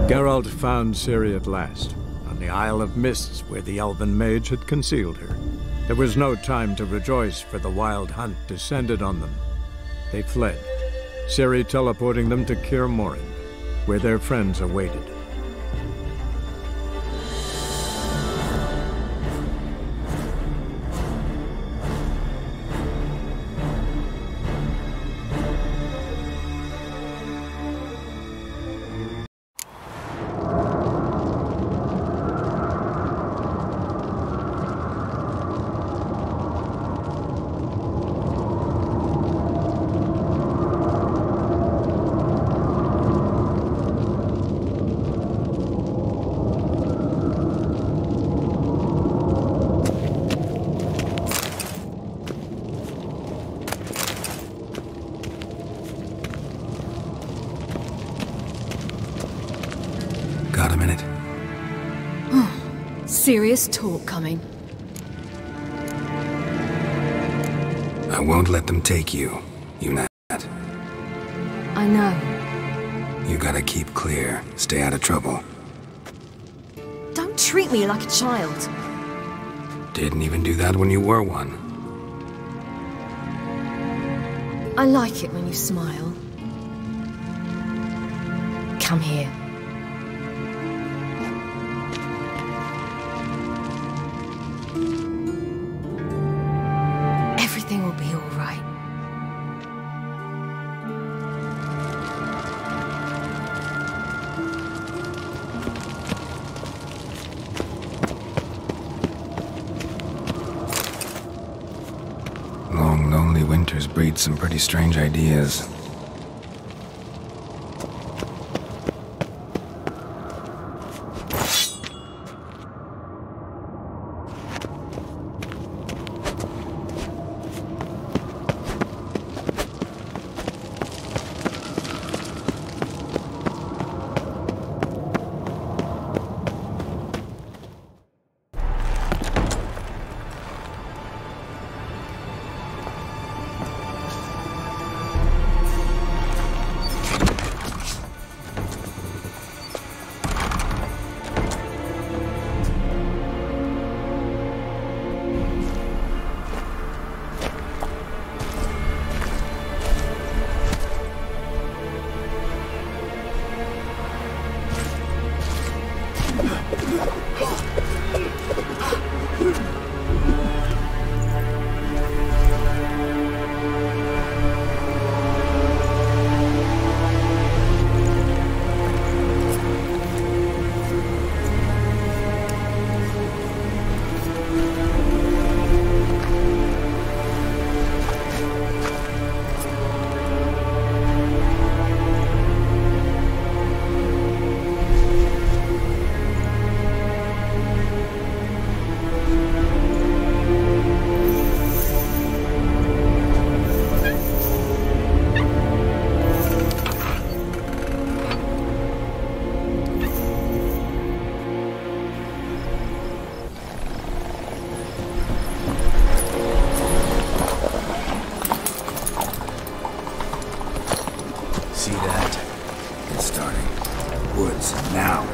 Geralt found Ciri at last, on the Isle of Mists where the elven mage had concealed her. There was no time to rejoice, for the wild hunt descended on them. They fled, Ciri teleporting them to Kaer Morhen, where their friends awaited. Got a minute? Serious talk coming. I won't let them take you, you know that. I know. You gotta keep clear, stay out of trouble. Don't treat me like a child. Didn't even do that when you were one. I like it when you smile. Come here. Everything will be all right. Long, lonely winters breed some pretty strange ideas. See that? It's starting. Woods, now.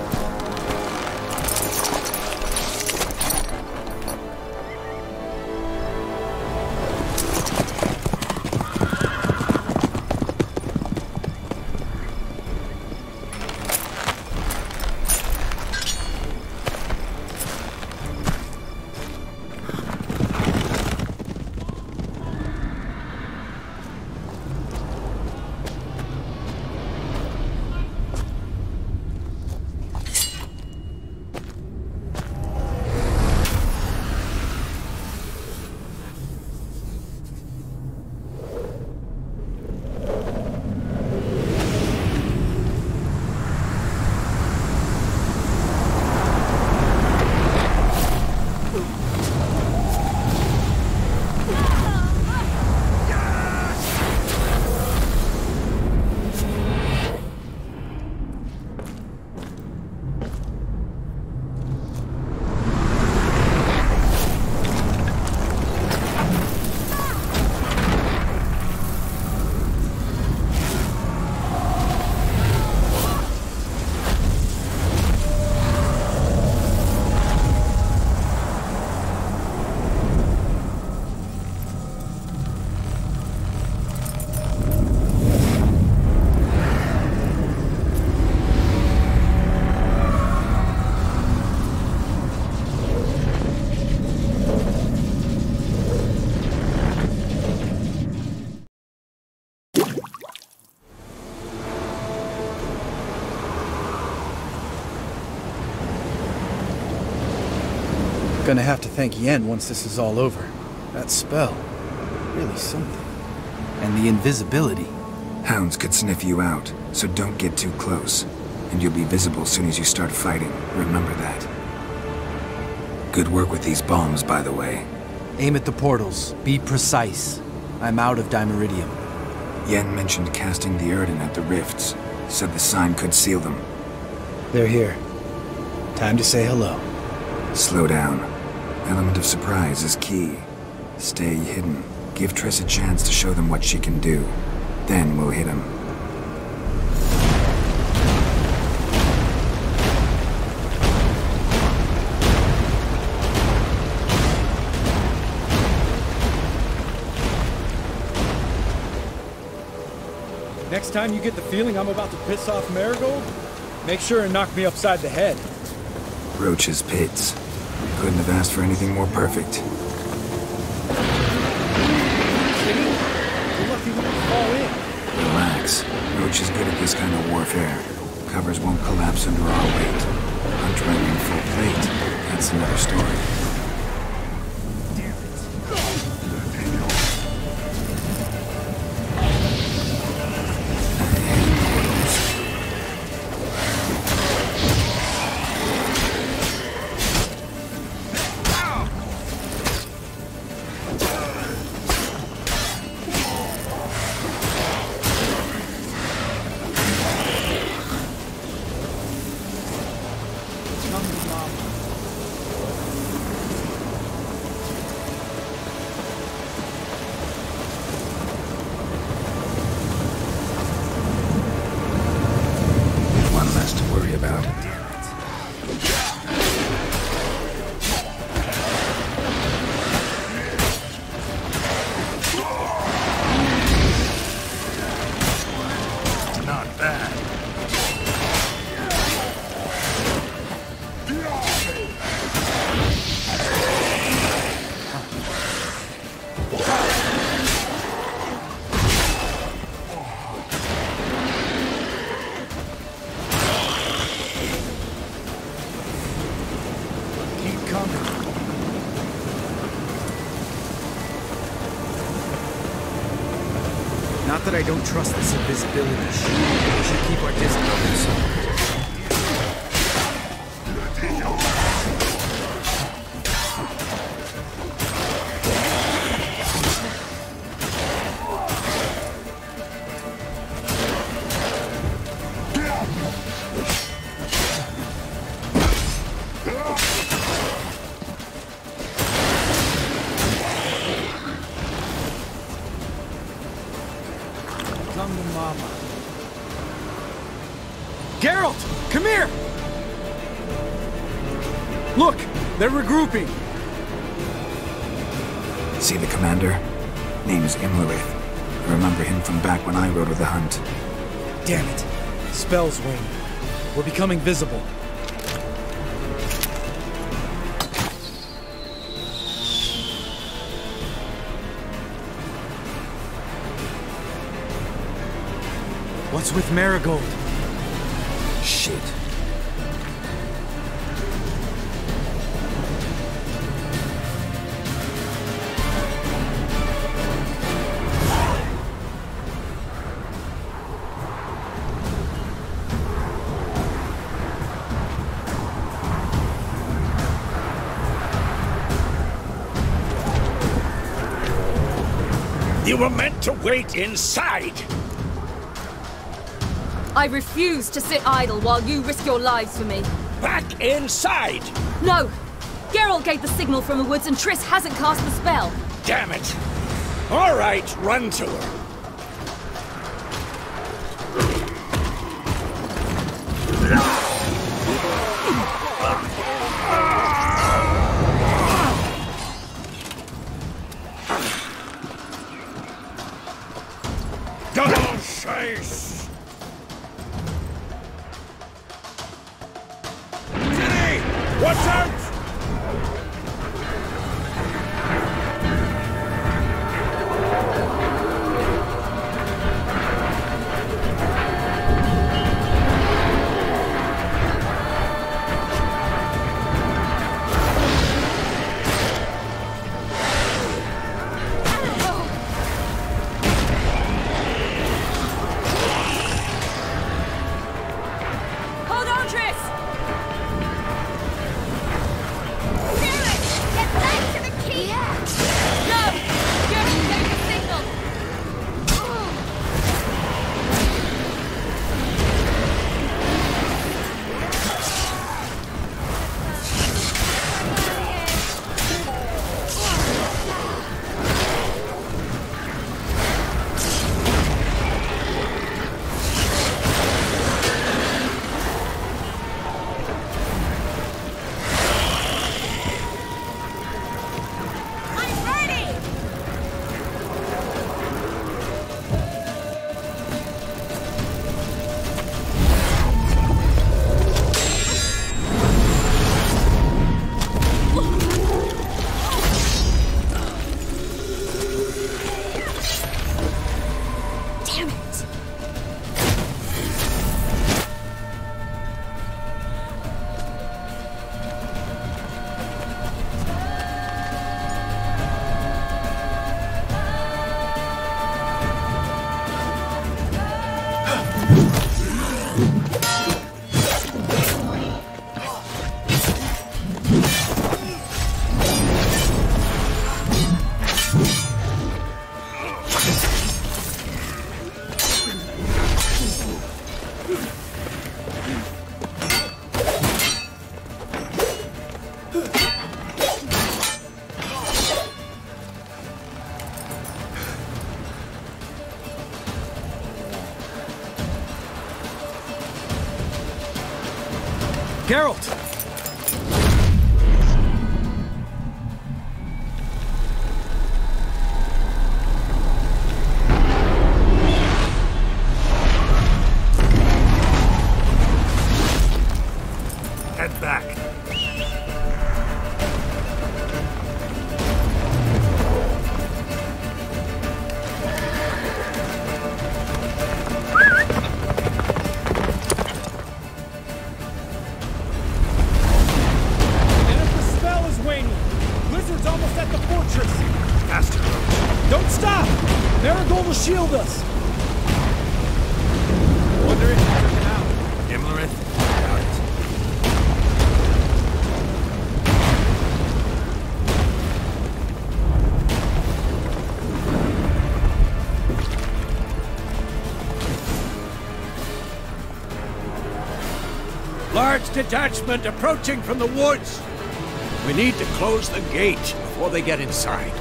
Gonna have to thank Yen once this is all over. That spell, really something. And the invisibility. Hounds could sniff you out, so don't get too close. And you'll be visible soon as you start fighting. Remember that. Good work with these bombs, by the way. Aim at the portals. Be precise. I'm out of Dimeridium. Yen mentioned casting the Erden at the rifts. Said the sign could seal them. They're here. Time to say hello. Slow down. Element of surprise is key. Stay hidden. Give Triss a chance to show them what she can do. Then we'll hit him. Next time you get the feeling I'm about to piss off Marigold, make sure and knock me upside the head. Roach's pits. Couldn't have asked for anything more perfect. Kidding? You're lucky we didn't fall in. Relax. Roach is good at this kind of warfare. Covers won't collapse under our weight. Hunt running full plate. That's another story. Not that I don't trust this invisibility shit. We should keep our distance. Come to Mama. Geralt! Come here! Look! They're regrouping! See the commander? Name is Imlerith. I remember him from back when I rode with the hunt. Damn it. Spell's wing. We're becoming visible. What's with Marigold? Shit. You were meant to wait inside! I refuse to sit idle while you risk your lives for me. Back inside! No! Geralt gave the signal from the woods and Triss hasn't cast the spell. Damn it! All right, run to her. Double chase! Watch out! Damn it! Geralt! Head back. Shield us! Wonder if he's working out. Imlerith? Doubt it. Large detachment approaching from the woods. We need to close the gate before they get inside.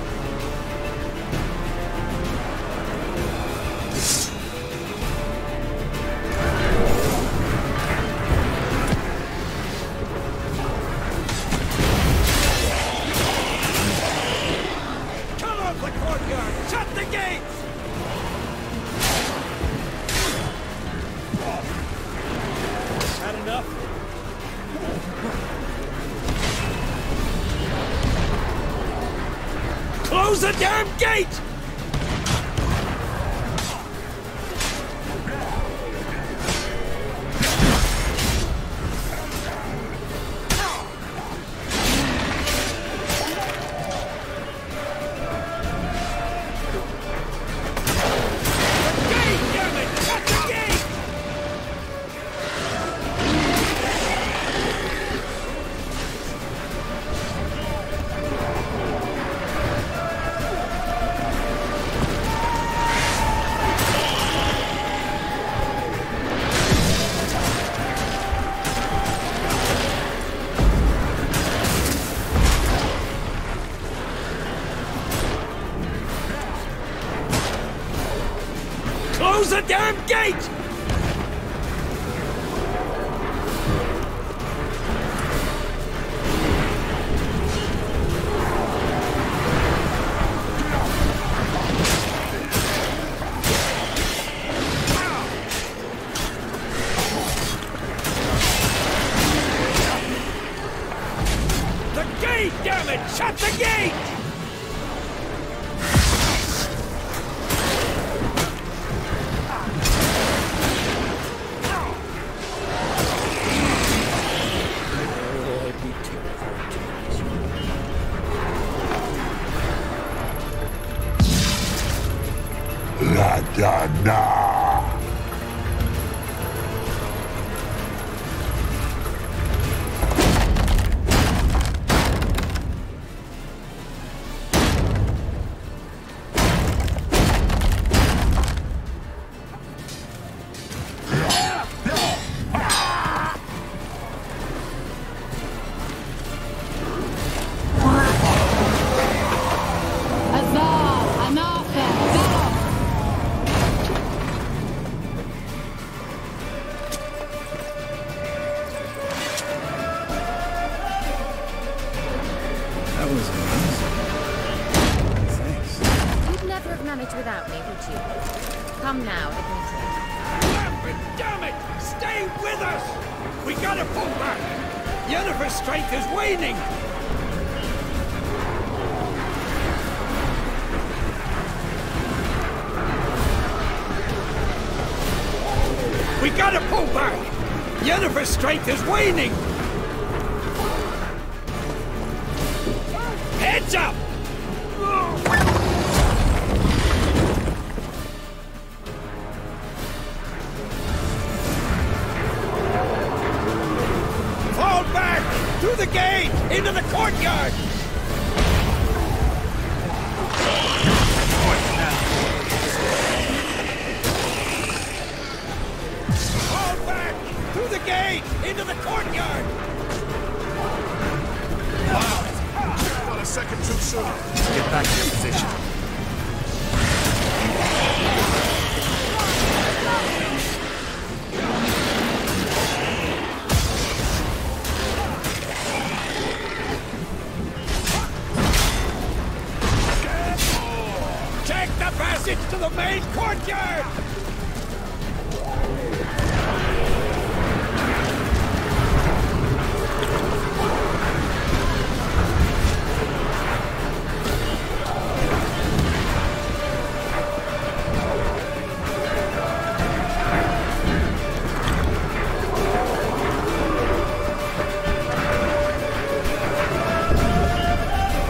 Close the damn gate! Close the damn gate! The gate, damn it! Shut the gate! La da da. Without me, would you? Come now, admit it. Damn it! Stay with us! We gotta pull back! Yennefer's strength is waning! We gotta pull back! Yennefer's strength is waning! Heads up! Fall back! Through the gate! Into the courtyard! Fall back! Through the gate! Into the courtyard! Wow! Not a second too soon. Get back to your position. Take the passage to the main courtyard!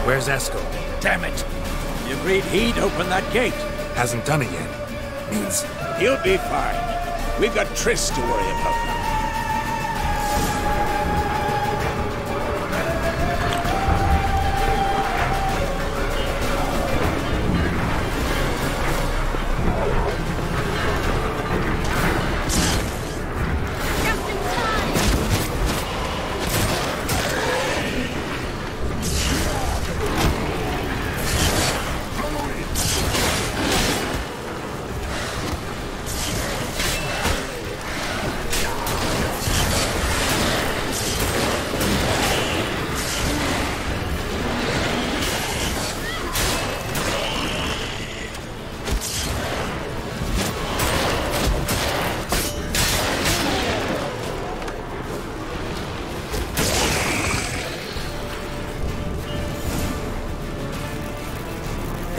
Where's Eskel? Damn it! You agreed he'd open that gate. Hasn't done it yet. Means He'll be fine. We've got Triss to worry about.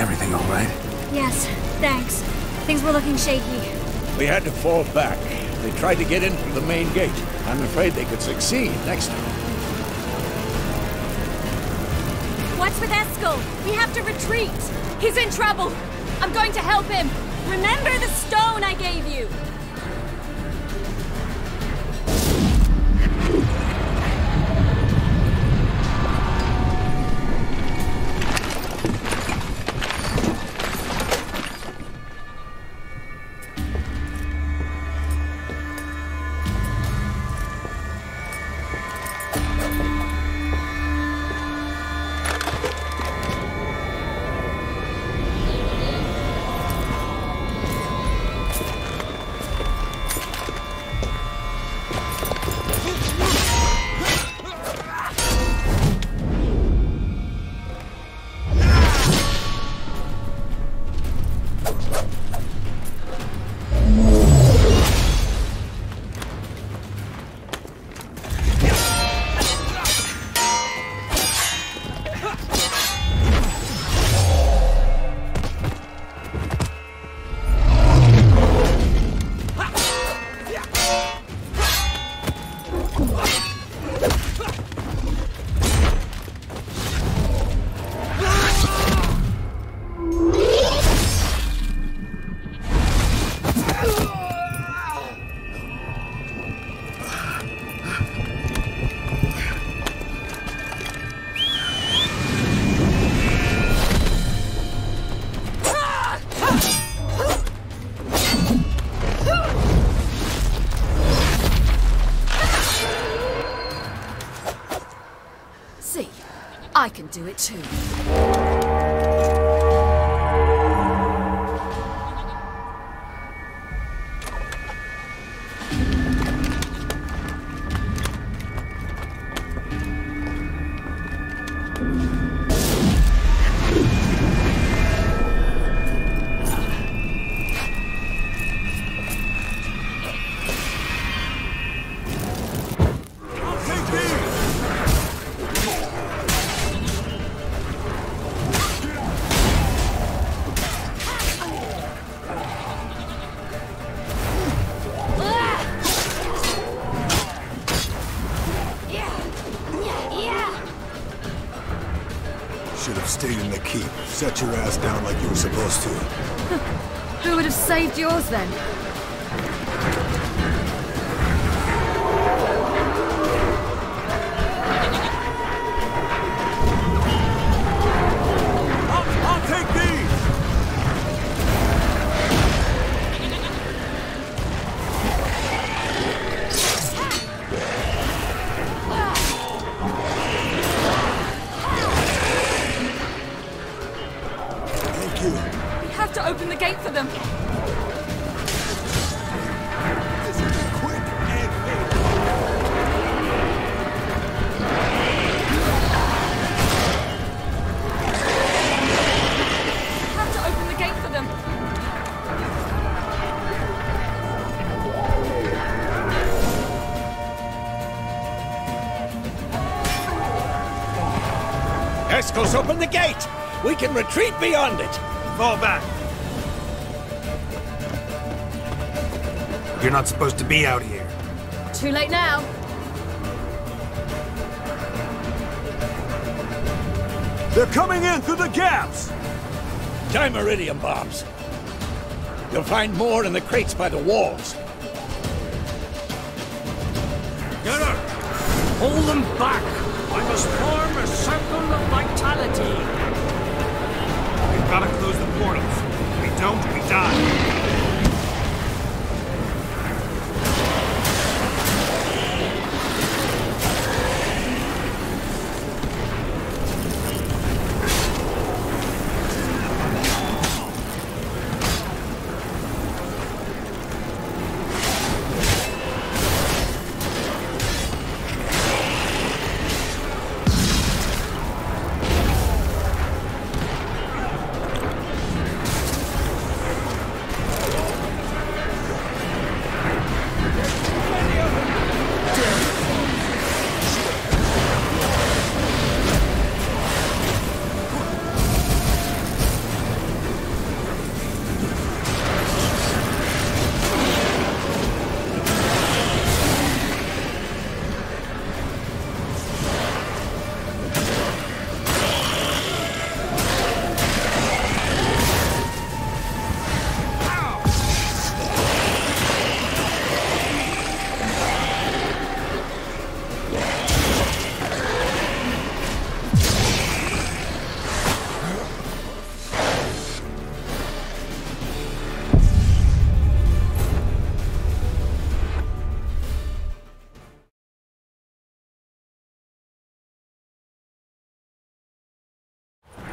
everything all right? Yes, thanks. Things were looking shaky. We had to fall back. They tried to get in through the main gate. I'm afraid they could succeed next time. What's with Eskel? We have to retreat. He's in trouble. I'm going to help him. Remember the stone I gave you. See, I can do it too. stayed in the keep. Set your ass down like you were supposed to. Who would have saved yours then? I'll take these! Thank you. We have to open the gate for them. This is quick and fair. We have to open the gate for them. Eskel's open the gate! We can retreat beyond it! Fall back. You're not supposed to be out here. Too late now. They're coming in through the gaps! Dimeridium bombs. You'll find more in the crates by the walls. Get her! Hold them back! I must form a circle of vitality. We've got to close the portals. If we don't, we die.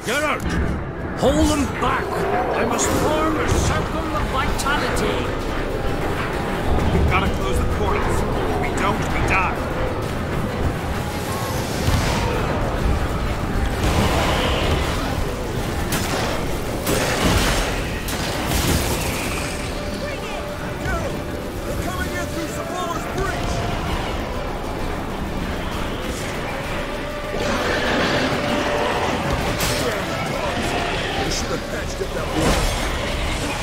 Get her! Hold them back! I must form a circle of vitality. We've got to close the portals. If we don't, we die. They're coming in through Sabolo's breach! They should have patched up that wall.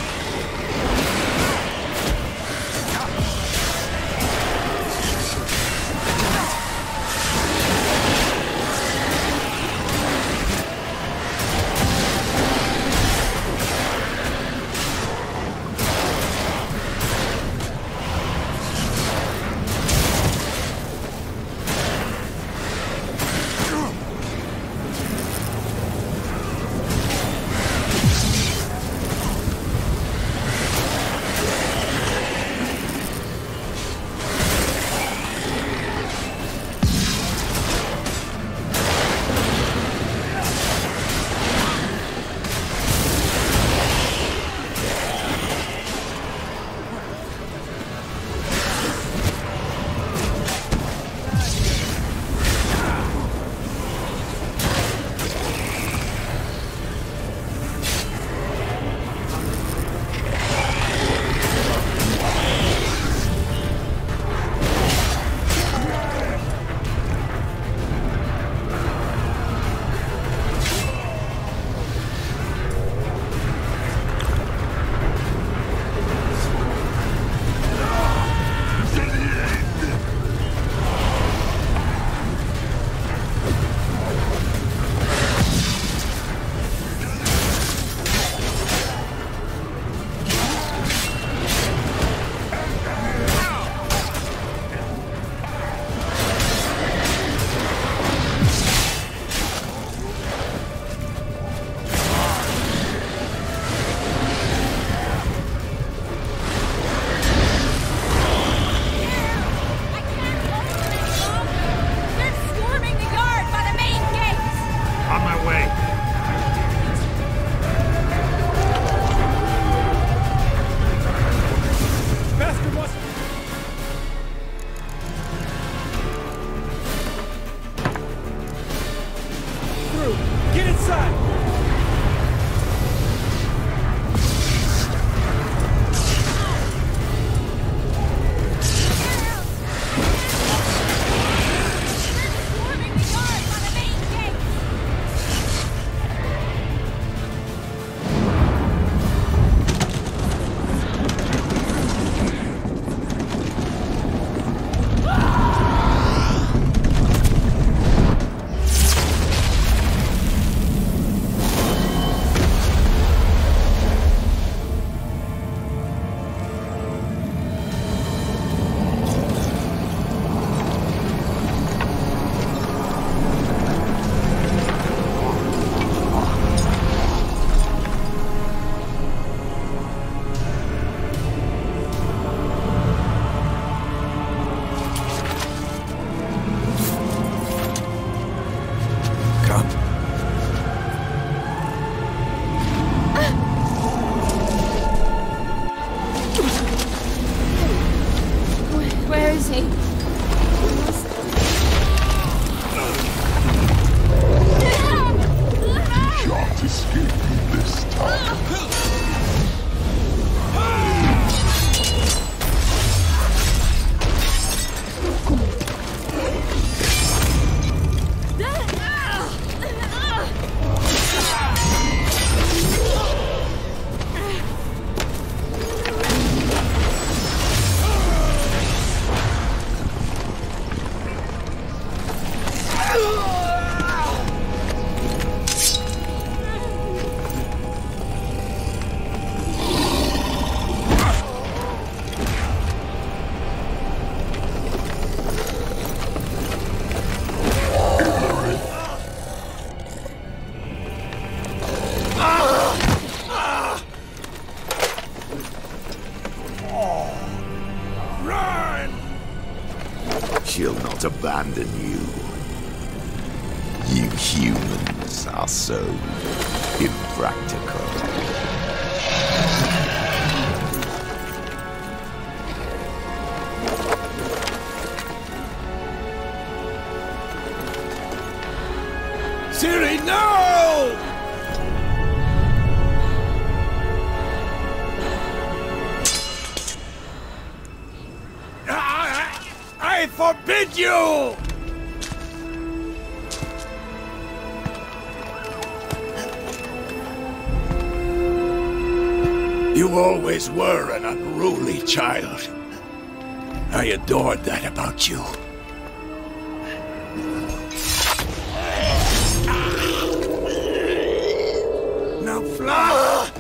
is he? Shan't escape me this time. She'll not abandon you. You humans are so impractical. Ciri, no! I forbid you! You always were an unruly child. I adored that about you. Now fly!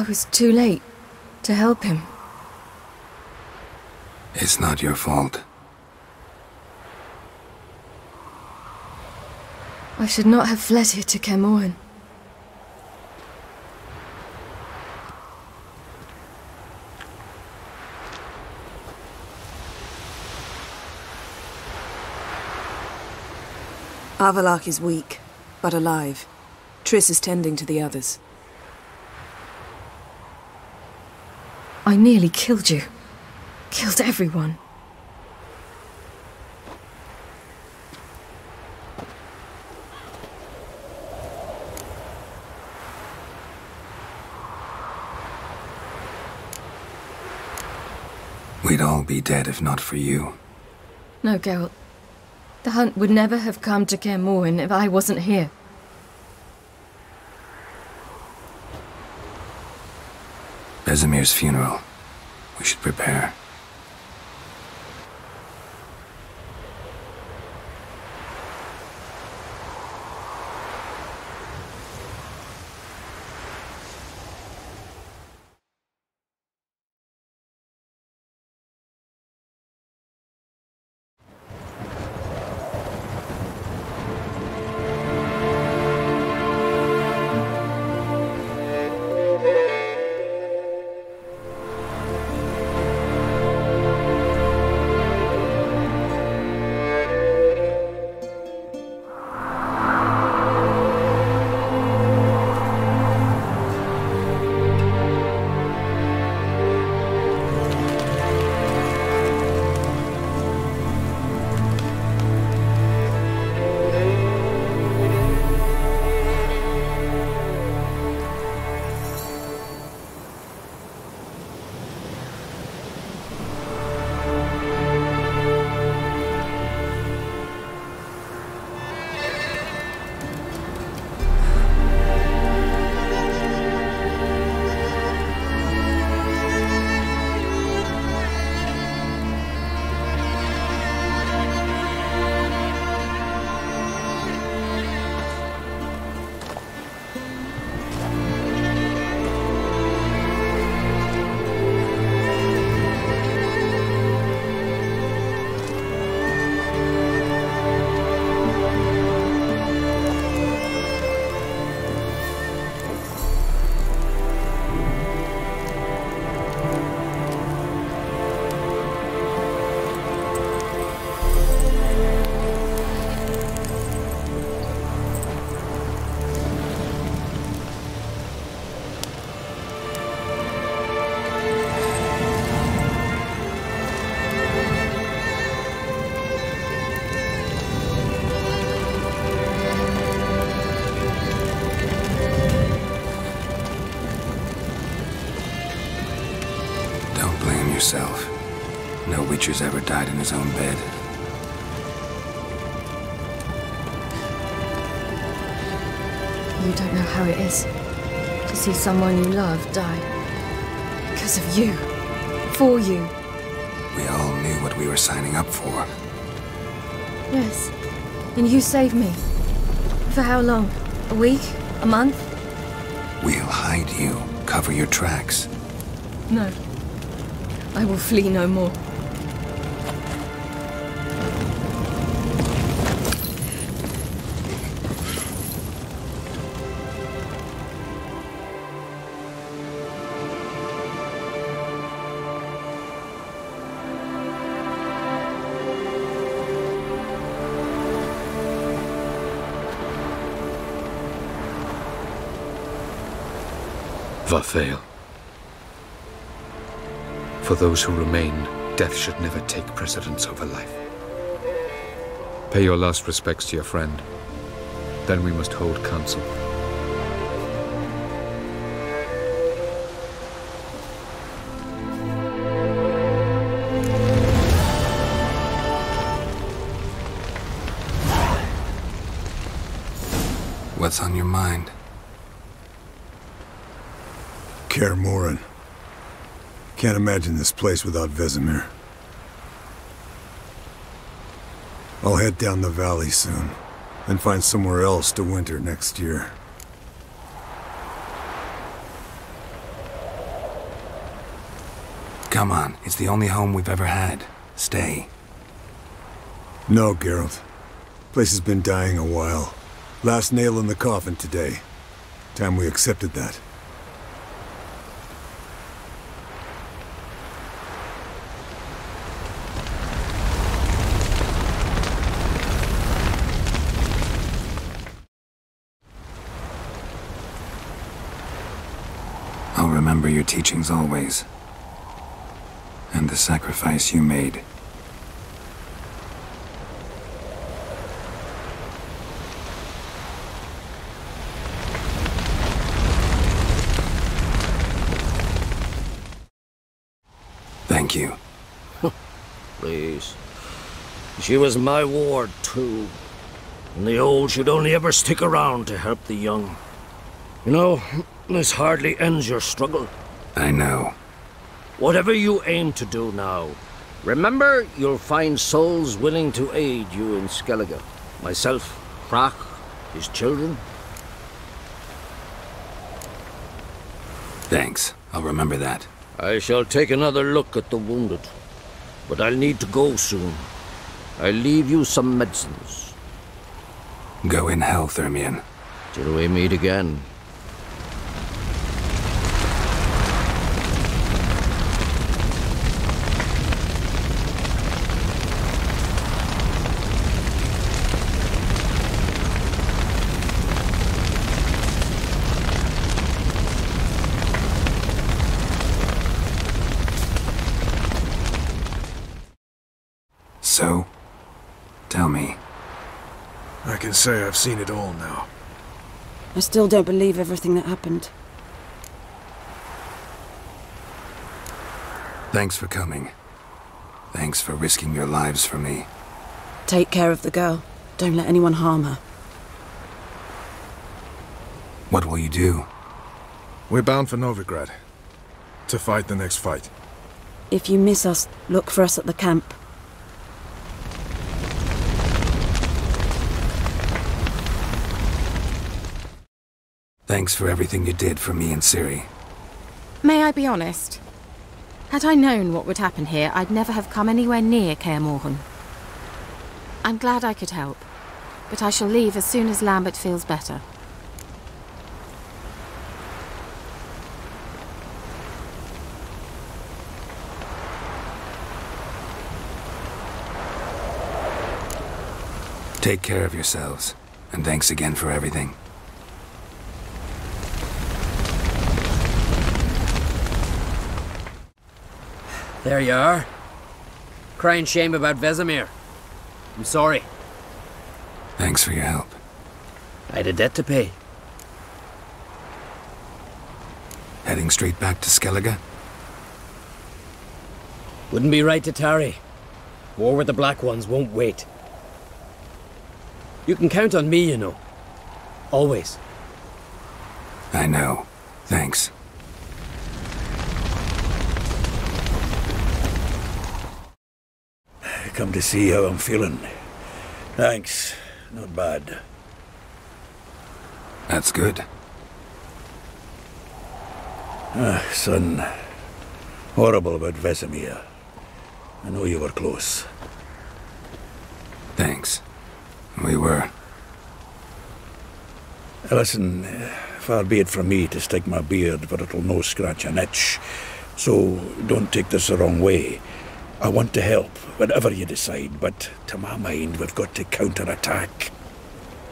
I was too late to help him. It's not your fault. I should not have fled here to Kaer Morhen. Avallac'h is weak, but alive. Triss is tending to the others. I nearly killed you. Killed everyone. We'd all be dead if not for you. No, Geralt. The hunt would never have come to Kaer Morhen if I wasn't here. Vesemir's funeral. We should prepare. Yourself. No Witcher's ever died in his own bed. You don't know how it is to see someone you love die. Because of you. For you. We all knew what we were signing up for. Yes. And you saved me. For how long? A week? A month? We'll hide you. Cover your tracks. No. I will flee no more. Vathael. For those who remain, death should never take precedence over life. Pay your last respects to your friend. Then we must hold council. What's on your mind? Kaer Morhen. Can't imagine this place without Vesemir. I'll head down the valley soon, and find somewhere else to winter next year. Come on, it's the only home we've ever had. Stay. No, Geralt. Place has been dying a while. Last nail in the coffin today. Time we accepted that. I'll remember your teachings always. And the sacrifice you made. Thank you. Please. She was my ward, too. And the old should only ever stick around to help the young. You know, this hardly ends your struggle. I know. Whatever you aim to do now, remember you'll find souls willing to aid you in Skellige. Myself, Crach, his children. Thanks. I'll remember that. I shall take another look at the wounded. But I'll need to go soon. I'll leave you some medicines. Go in hell, Thermian. Till we meet again. So, tell me. I can say I've seen it all now. I still don't believe everything that happened. Thanks for coming. Thanks for risking your lives for me. Take care of the girl. Don't let anyone harm her. What will you do? We're bound for Novigrad. To fight the next fight. If you miss us, look for us at the camp. Thanks for everything you did for me and Ciri. May I be honest? Had I known what would happen here, I'd never have come anywhere near Kaer Morhen. I'm glad I could help, but I shall leave as soon as Lambert feels better. Take care of yourselves, and thanks again for everything. There you are. Crying shame about Vesemir. I'm sorry. Thanks for your help. I had a debt to pay. Heading straight back to Skellige? Wouldn't be right to tarry. War with the Black Ones won't wait. You can count on me, you know. Always. I know. Thanks. Come to see how I'm feeling. Thanks. Not bad. That's good. Son. Horrible about Vesemir. I know you were close. Thanks. We were. Listen, far be it from me to stick my beard, but it'll no scratch an itch. So don't take this the wrong way. I want to help, whatever you decide, but to my mind, we've got to counter-attack.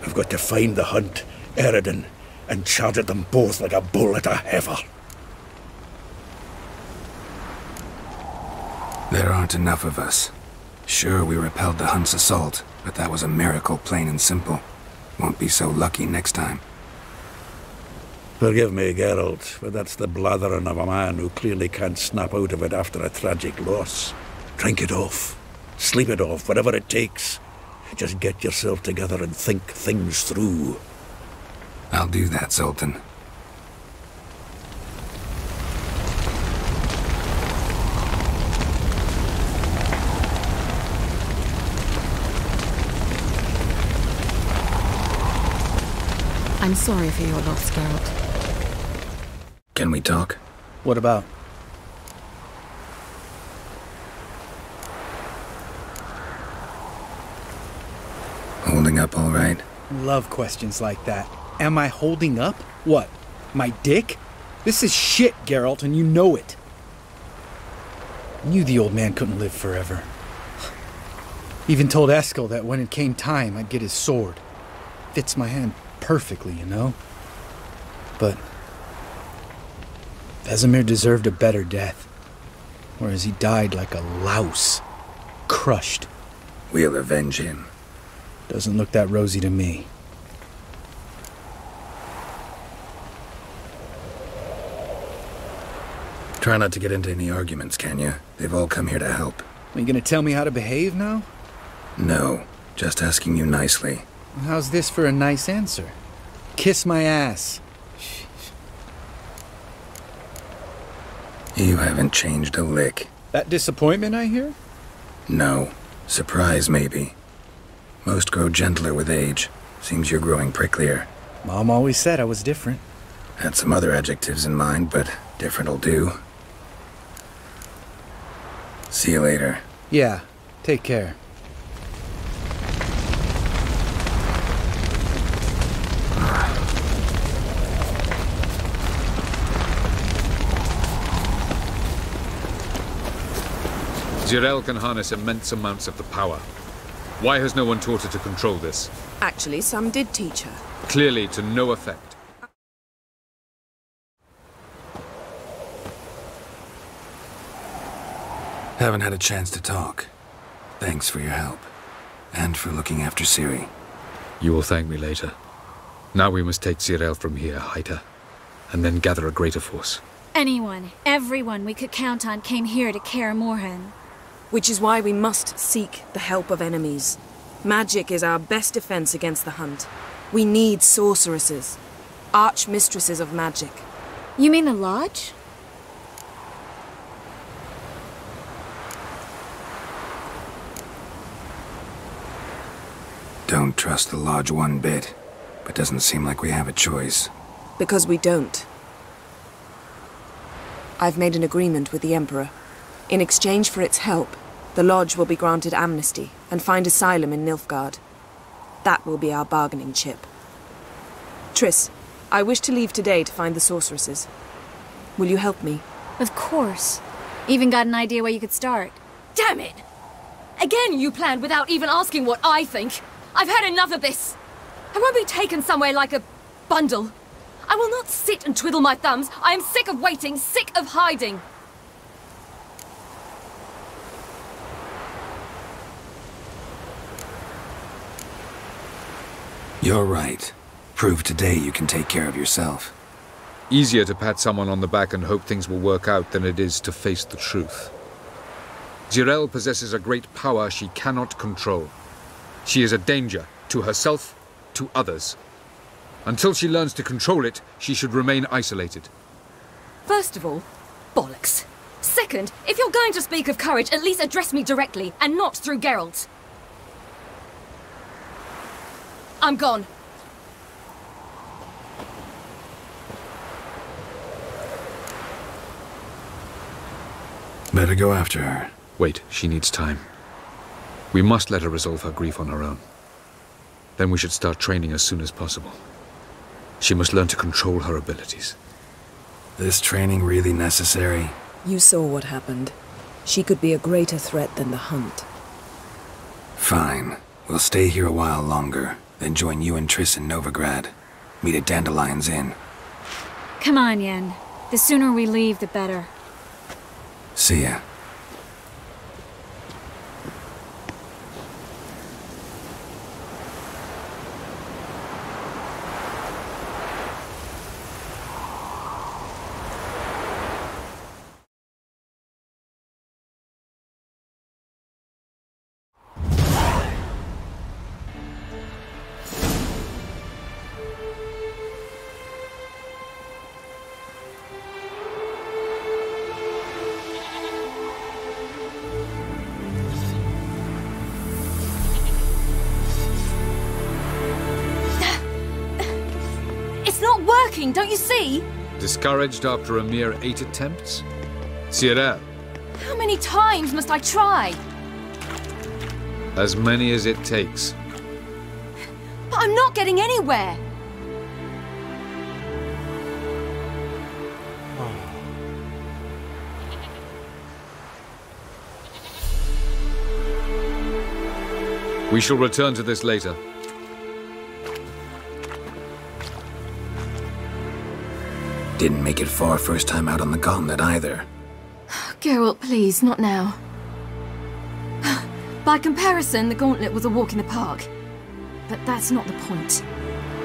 We've got to find the Hunt, Eredin, and charge at them both like a bull at a heifer. There aren't enough of us. Sure, we repelled the Hunt's assault, but that was a miracle, plain and simple. Won't be so lucky next time. Forgive me, Geralt, but that's the blathering of a man who clearly can't snap out of it after a tragic loss. Drink it off. Sleep it off, whatever it takes. Just get yourself together and think things through. I'll do that, Zoltan. I'm sorry for your loss, Geralt. Can we talk? What about? Holding up all right? Love questions like that. Am I holding up? What? My dick? This is shit, Geralt, and you know it. I knew the old man couldn't live forever. Even told Eskel that when it came time, I'd get his sword. Fits my hand perfectly, you know? But Vesemir deserved a better death, whereas he died like a louse, crushed. We'll avenge him. Doesn't look that rosy to me. Try not to get into any arguments, can you? They've all come here to help. Are you gonna tell me how to behave now? No, just asking you nicely. And how's this for a nice answer? Kiss my ass. You haven't changed a lick. That disappointment I hear? No. Surprise, maybe. Most grow gentler with age. Seems you're growing pricklier. Mom always said I was different. Had some other adjectives in mind, but different'll do. See you later. Yeah, take care. Zirael can harness immense amounts of the power. Why has no one taught her to control this? Actually, some did teach her. Clearly to no effect. Haven't had a chance to talk. Thanks for your help. And for looking after Ciri. You will thank me later. Now we must take Zirael from here, hide her, and then gather a greater force. Anyone, everyone we could count on came here to Kaer Morhen. Which is why we must seek the help of enemies. Magic is our best defense against the hunt. We need sorceresses. Archmistresses of magic. You mean the Lodge? Don't trust the Lodge one bit, but doesn't seem like we have a choice. Because we don't. I've made an agreement with the Emperor. In exchange for its help, the Lodge will be granted amnesty and find asylum in Nilfgaard. That will be our bargaining chip. Triss, I wish to leave today to find the sorceresses. Will you help me? Of course. Even got an idea where you could start. Damn it! Again you planned without even asking what I think. I've had enough of this. I won't be taken somewhere like a bundle. I will not sit and twiddle my thumbs. I am sick of waiting, sick of hiding. You're right. Prove today you can take care of yourself. Easier to pat someone on the back and hope things will work out than it is to face the truth. Zirael possesses a great power she cannot control. She is a danger to herself, to others. Until she learns to control it, she should remain isolated. First of all, bollocks. Second, if you're going to speak of courage, at least address me directly, and not through Geralt. I'm gone. Better go after her. Wait, she needs time. We must let her resolve her grief on her own. Then we should start training as soon as possible. She must learn to control her abilities. This training really necessary? You saw what happened. She could be a greater threat than the hunt. Fine. We'll stay here a while longer, then join you and Triss in Novigrad. Meet at Dandelion's Inn. Come on, Yen. The sooner we leave, the better. See ya. Don't you see? Discouraged after a mere 8 attempts? Zirael. How many times must I try? As many as it takes. I'm not getting anywhere! We shall return to this later. Didn't make it far first time out on the gauntlet either. Geralt, please, not now. By comparison, the gauntlet was a walk in the park. But that's not the point.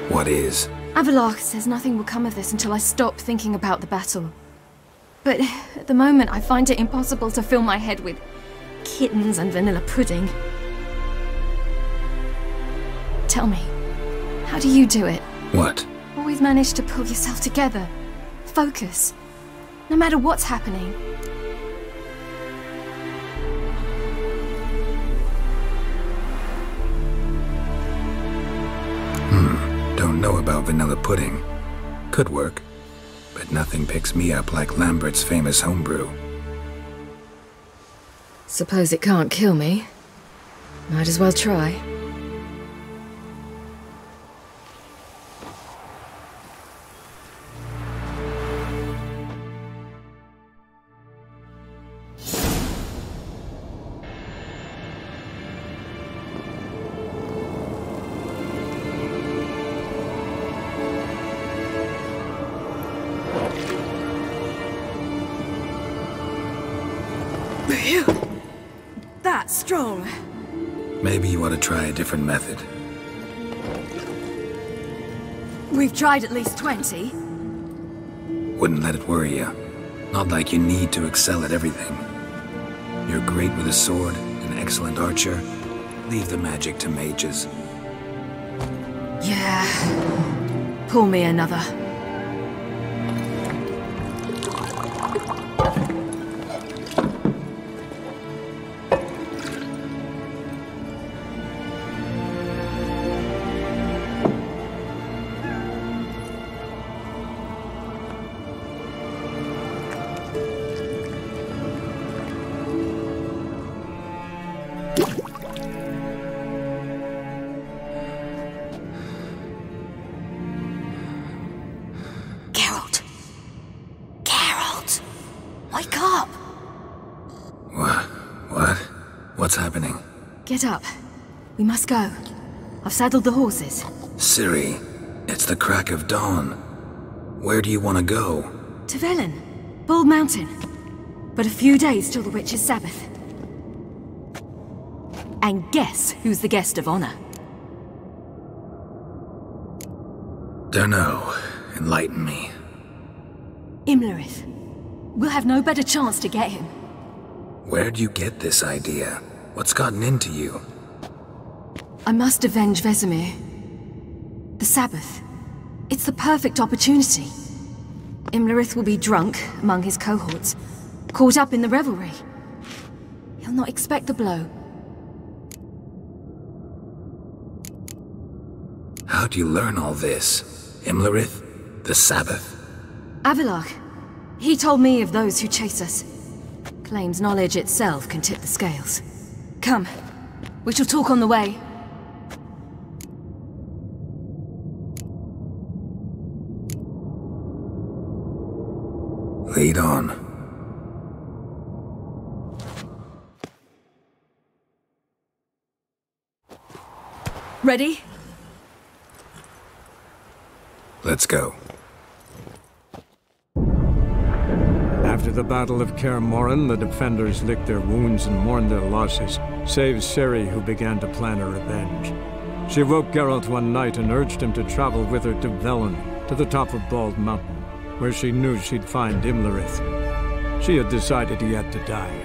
What is? Avallac'h says nothing will come of this until I stop thinking about the battle. But at the moment, I find it impossible to fill my head with kittens and vanilla pudding. Tell me, how do you do it? What? Always manage to pull yourself together. Focus. No matter what's happening. Don't know about vanilla pudding. Could work. But nothing picks me up like Lambert's famous homebrew. Suppose it can't kill me. Might as well try. That's strong. Maybe you ought to try a different method. We've tried at least 20. Wouldn't let it worry you. Not like you need to excel at everything. You're great with a sword, an excellent archer. Leave the magic to mages. Yeah. Pull me another. Wake up! What? What's happening? Get up. We must go. I've saddled the horses. Ciri, it's the crack of dawn. Where do you want to go? To Velen. Bald Mountain. But a few days till the Witch's Sabbath. And guess who's the guest of honor? Dunno. Enlighten me. Imlerith. We'll have no better chance to get him. Where'd you get this idea? What's gotten into you? I must avenge Vesemir. The Sabbath. It's the perfect opportunity. Imlerith will be drunk among his cohorts, caught up in the revelry. He'll not expect the blow. How'd you learn all this? Imlerith? The Sabbath? Avallac'h. He told me of those who chase us. Claims knowledge itself can tip the scales. Come. We shall talk on the way. Lead on. Ready? Let's go. After the Battle of Kaer Morhen, the defenders licked their wounds and mourned their losses, save Ciri, who began to plan a revenge. She woke Geralt one night and urged him to travel with her to Velen, to the top of Bald Mountain, where she knew she'd find Imlerith. She had decided he had to die.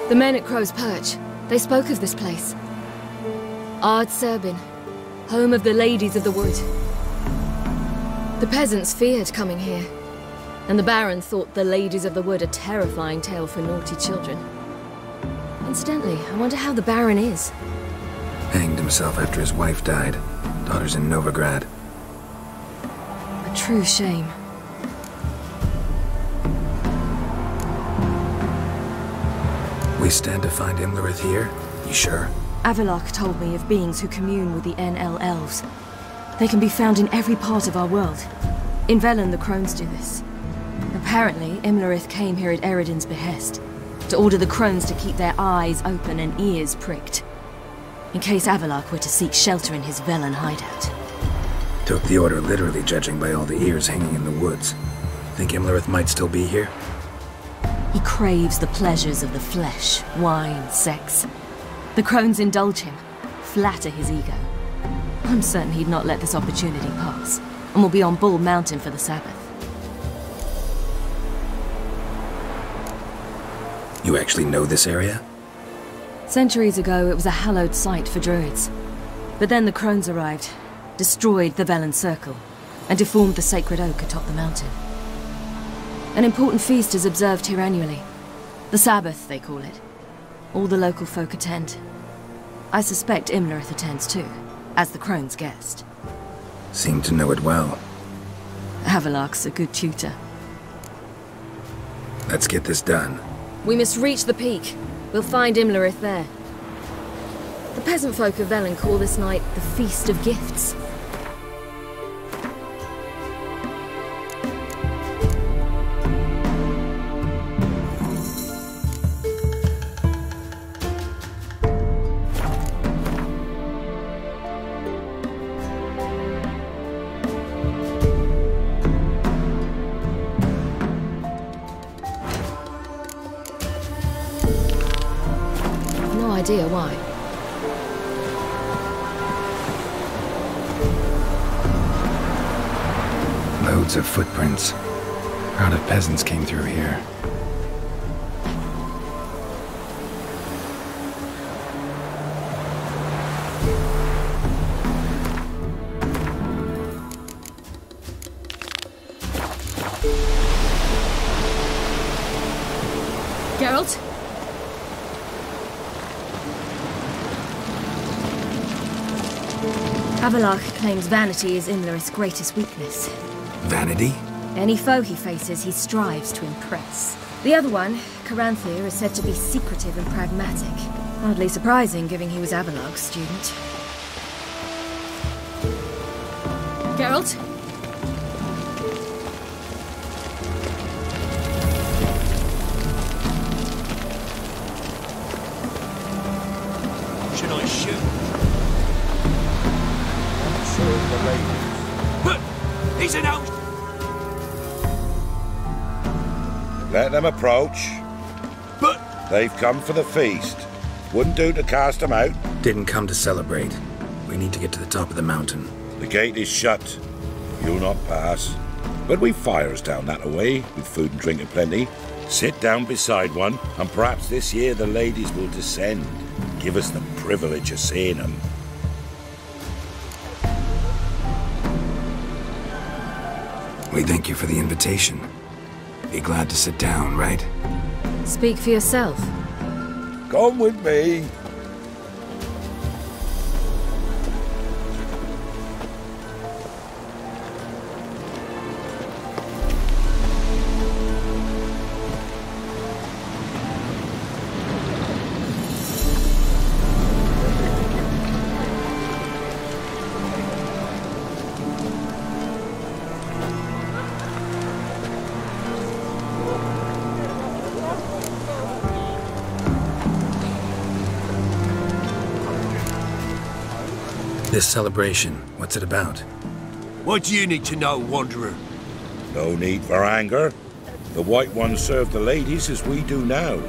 The men at Crow's Perch, they spoke of this place. Ard Serbin, home of the Ladies of the Wood. The peasants feared coming here, and the Baron thought the Ladies of the Wood a terrifying tale for naughty children. Incidentally, I wonder how the Baron is. Hanged himself after his wife died. Daughter's in Novigrad. A true shame. We stand to find Imlerith here? You sure? Avalok told me of beings who commune with the NL elves. They can be found in every part of our world. In Velen, the Crones do this. Apparently, Imlerith came here at Eredin's behest, to order the Crones to keep their eyes open and ears pricked, in case Avalok were to seek shelter in his Velen hideout. Took the order literally, judging by all the ears hanging in the woods. Think Imlerith might still be here? He craves the pleasures of the flesh, wine, sex. The Crones indulge him, flatter his ego. I'm certain he'd not let this opportunity pass, and will be on Bull Mountain for the Sabbath. You actually know this area? Centuries ago, it was a hallowed site for druids. But then the Crones arrived, destroyed the Velen Circle, and deformed the sacred oak atop the mountain. An important feast is observed here annually. The Sabbath, they call it. All the local folk attend. I suspect Imlerith attends too, as the Crone's guest. Seem to know it well. Avalok's a good tutor. Let's get this done. We must reach the peak. We'll find Imlerith there. The peasant folk of Velen call this night the Feast of Gifts. Idea why. Loads of footprints. Crowd of peasants came through here. Geralt? Avalok claims vanity is Imlerith's greatest weakness. Vanity? Any foe he faces, he strives to impress. The other one, Caranthir, is said to be secretive and pragmatic. Hardly surprising, given he was Avalok's student. Geralt? Should I shoot? But he's an out. Let them approach. But they've come for the feast. Wouldn't do to cast them out. Didn't come to celebrate. We need to get to the top of the mountain. The gate is shut. You'll not pass. But we've fires down that away, with food and drink aplenty. Sit down beside one, and perhaps this year the ladies will descend. Give us the privilege of seeing them. We thank you for the invitation. Be glad to sit down, right? Speak for yourself. Come with me. This celebration, what's it about? What do you need to know, Wanderer? No need for anger. The White Ones serve the ladies as we do now.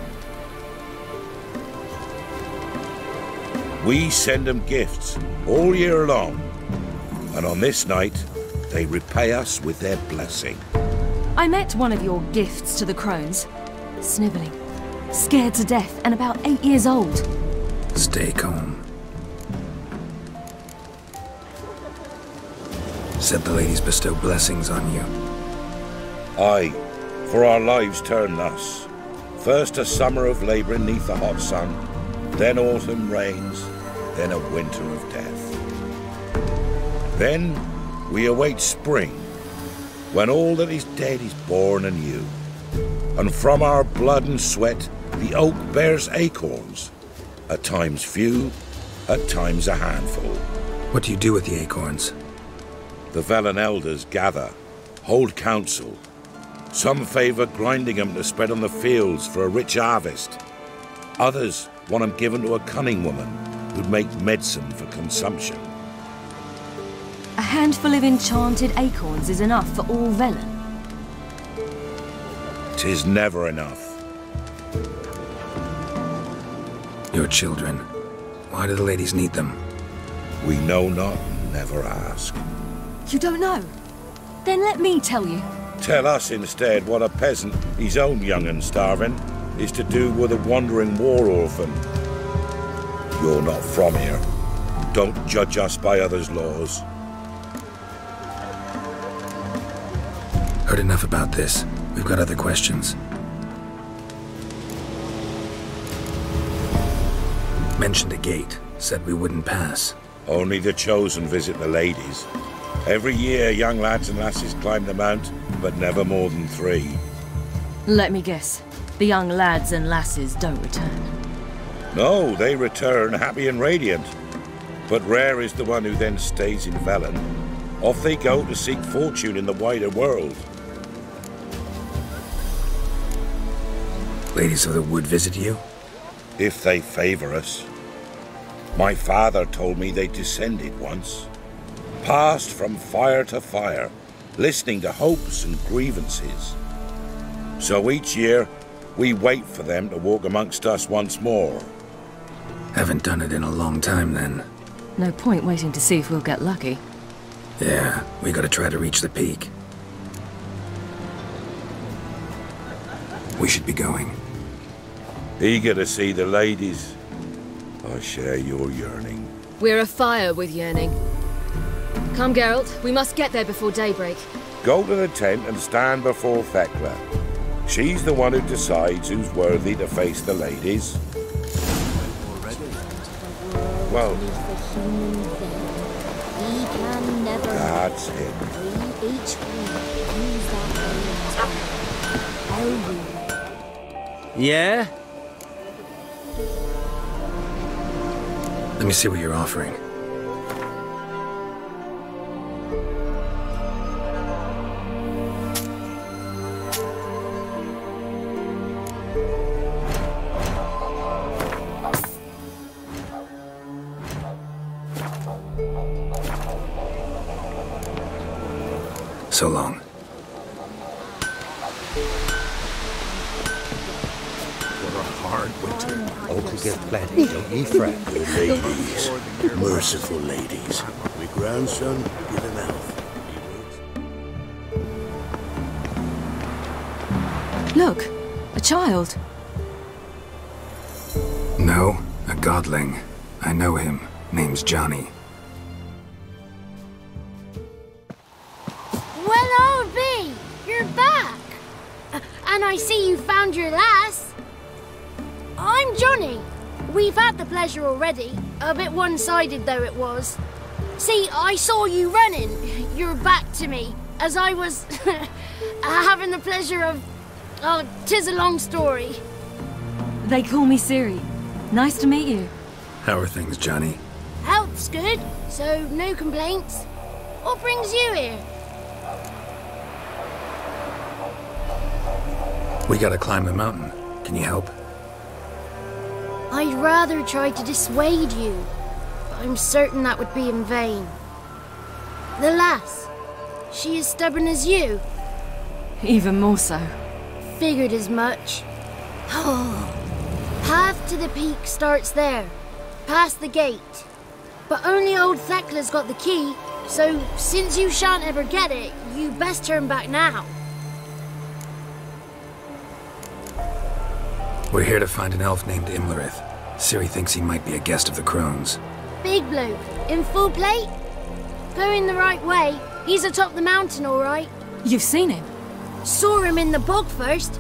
We send them gifts all year long. And on this night, they repay us with their blessing. I met one of your gifts to the crones. Snivelling, scared to death, and about 8 years old. Stay calm. Said the ladies bestow blessings on you. Aye, for our lives turn thus. First a summer of labouring neath the hot sun, then autumn rains, then a winter of death. Then we await spring, when all that is dead is born anew. And from our blood and sweat the oak bears acorns, at times few, at times a handful. What do you do with the acorns? The Velen elders gather, hold council. Some favour grinding them to spread on the fields for a rich harvest. Others want them given to a cunning woman who'd make medicine for consumption. A handful of enchanted acorns is enough for all Velen. 'Tis never enough. Your children. Why do the ladies need them? We know not and never ask. You don't know? Then let me tell you. Tell us instead what a peasant, his own young and starving, is to do with a wandering war orphan. You're not from here. Don't judge us by others' laws. Heard enough about this. We've got other questions. Mentioned a gate. Said we wouldn't pass. Only the chosen visit the ladies. Every year, young lads and lasses climb the mount, but never more than 3. Let me guess. The young lads and lasses don't return. No, they return happy and radiant. But rare is the one who then stays in Velen. Off they go to seek fortune in the wider world. Ladies of the wood visit you? If they favour us. My father told me they descended once. Passed from fire to fire, listening to hopes and grievances. So each year, we wait for them to walk amongst us once more. Haven't done it in a long time, then. No point waiting to see if we'll get lucky. Yeah, we gotta try to reach the peak. We should be going. Eager to see the ladies. I share your yearning. We're afire with yearning. Come, Geralt. We must get there before daybreak. Go to the tent and stand before Thekla. She's the one who decides who's worthy to face the ladies. Well, that's it. Yeah? Let me see what you're offering. So long. For a hard winter, all to get plenty, don't ye fret. The ladies, merciful ladies. My grandson, give him health. Look, a child. No, a godling. I know him. Name's Johnny. Well, old B, you're back. And I see you found your lass. I'm Johnny. We've had the pleasure already. A bit one-sided though it was. See, I saw you running, your back to me, as I was having the pleasure of... Oh, 'tis a long story. They call me Ciri. Nice to meet you. How are things, Johnny? Health's good, so no complaints. What brings you here? We gotta climb the mountain. Can you help? I'd rather try to dissuade you, but I'm certain that would be in vain. The lass, she as stubborn as you? Even more so. Figured as much. Path to the peak starts there, past the gate. But only old Thekla's got the key, so since you shan't ever get it, you best turn back now. We're here to find an elf named Imlerith. Ciri thinks he might be a guest of the crones. Big bloke, in full plate? Going the right way. He's atop the mountain, all right. You've seen him? Saw him in the bog first.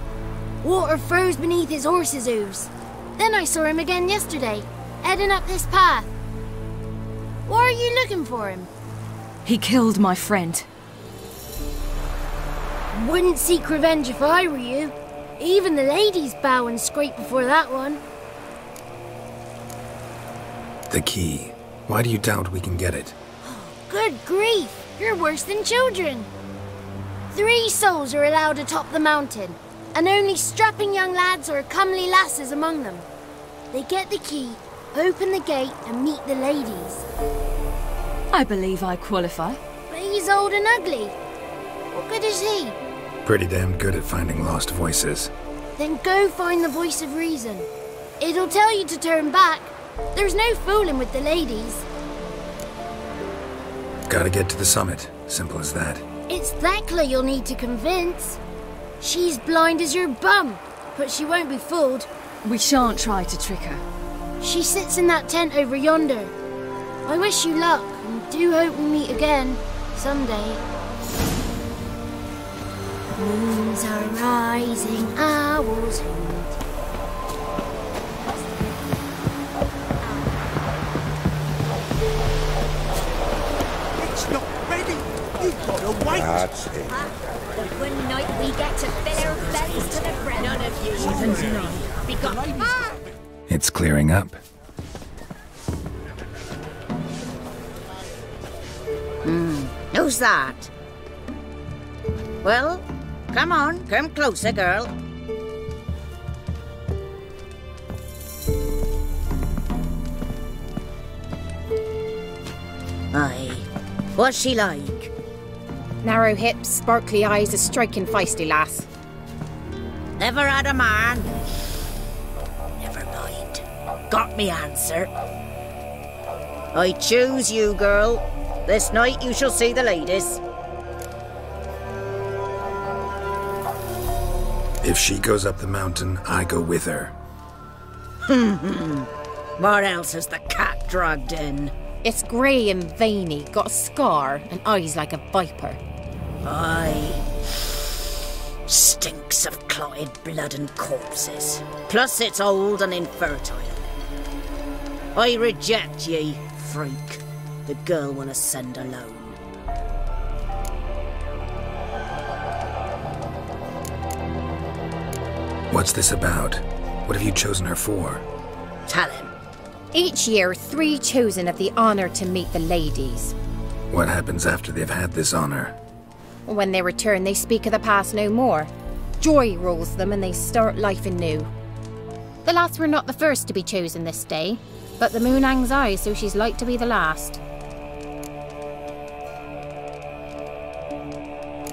Water froze beneath his horse's hooves. Then I saw him again yesterday, heading up this path. Why are you looking for him? He killed my friend. Wouldn't seek revenge if I were you. Even the ladies bow and scrape before that one. The key. Why do you doubt we can get it? Good grief, you're worse than children. 3 souls are allowed atop the mountain, and only strapping young lads or comely lasses among them. They get the key, open the gate, and meet the ladies. I believe I qualify. But he's old and ugly. What good is he? Pretty damn good at finding lost voices. Then go find the voice of reason. It'll tell you to turn back. There's no fooling with the ladies. Gotta get to the summit. Simple as that. It's Thekla you'll need to convince. She's blind as your bum, but she won't be fooled. We shan't try to trick her. She sits in that tent over yonder. I wish you luck, and do hope we meet again, someday. Moons are rising, owls hoot. It's not ready! You've got to wait! That's it. One night we get to fill our bellies to the brim. None of you even know. We got... It's clearing up. Who's that? Well, come on, come closer, girl. Aye. What's she like? Narrow hips, sparkly eyes, a striking feisty lass. Never had a man? Never mind. Got me answer. I choose you, girl. This night you shall see the ladies. If she goes up the mountain, I go with her. What else has the cat dragged in? It's grey and veiny, got a scar, and eyes like a viper. Aye. Stinks of clotted blood and corpses. Plus it's old and infertile. I reject ye, freak. The girl will ascend alone. What's this about? What have you chosen her for? Tell him. Each year, 3 chosen have the honour to meet the ladies. What happens after they've had this honor? When they return, they speak of the past no more. Joy rules them and they start life anew. The lass were not the first to be chosen this day, but the moon hangs high, so she's like to be the last.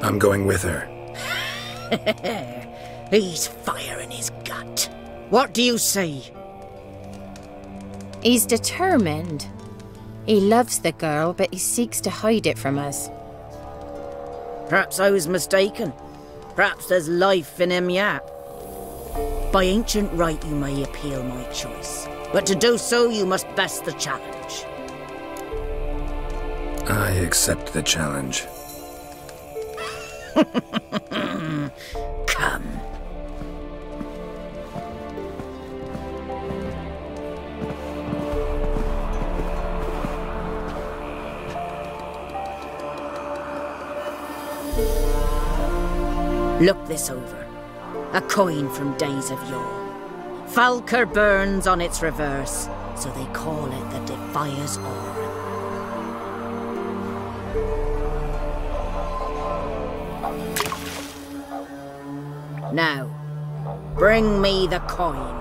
I'm going with her. He's fire in his gut. What do you say? He's determined. He loves the girl, but he seeks to hide it from us. Perhaps I was mistaken. Perhaps there's life in him yet. By ancient right you may appeal my choice, but to do so you must best the challenge. I accept the challenge. Come. Look this over. A coin from days of yore. Falker burns on its reverse, so they call it the Defier's Ore. Now, bring me the coin.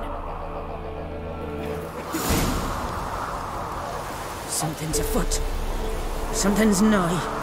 Something's afoot. Something's nigh.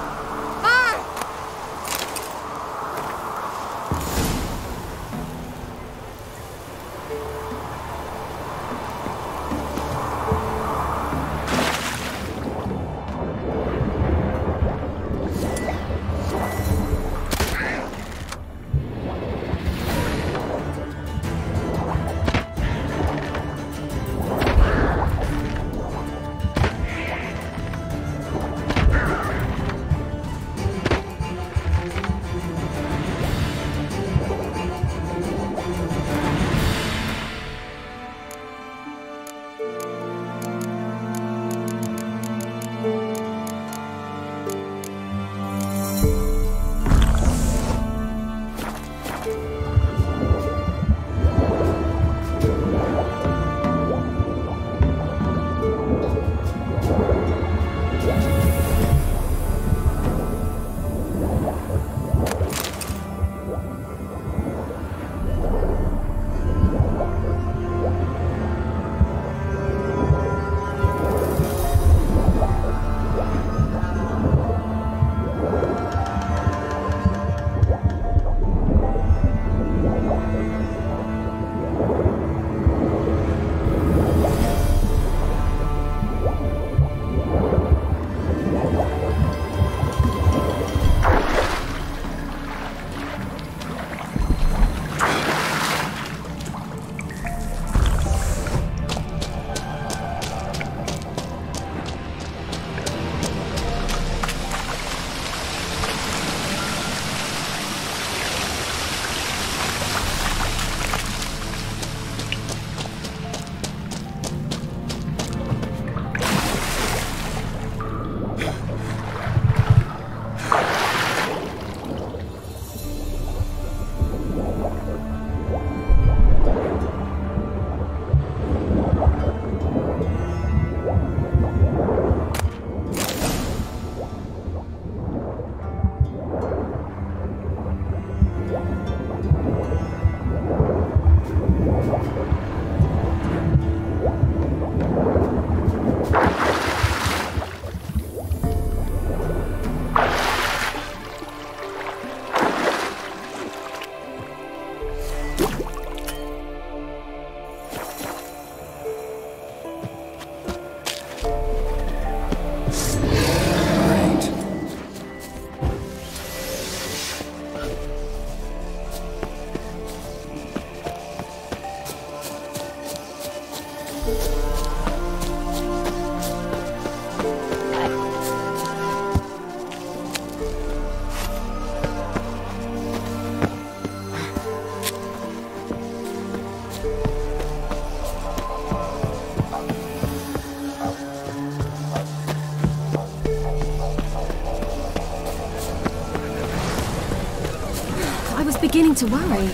beginning to worry.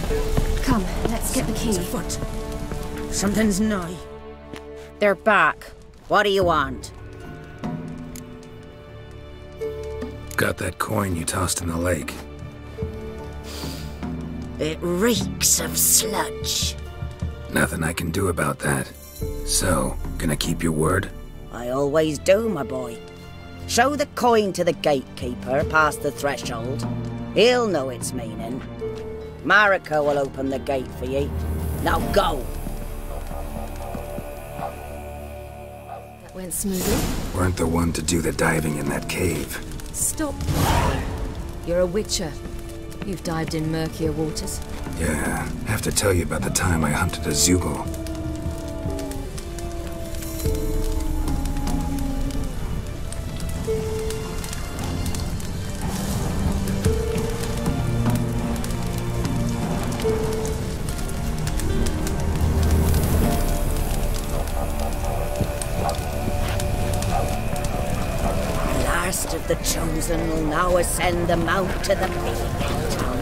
Come, let's get the key. Afoot. Something's nigh. They're back. What do you want? Got that coin you tossed in the lake. It reeks of sludge. Nothing I can do about that. So, gonna keep your word? I always do, my boy. Show the coin to the gatekeeper past the threshold. He'll know its meaning. Marika will open the gate for you. Now go! That went smoothly. Weren't the one to do the diving in that cave. Stop. You're a witcher. You've dived in murkier waters. Yeah, have to tell you about the time I hunted a Zoogle. The Chosen will now ascend the mount to the big town.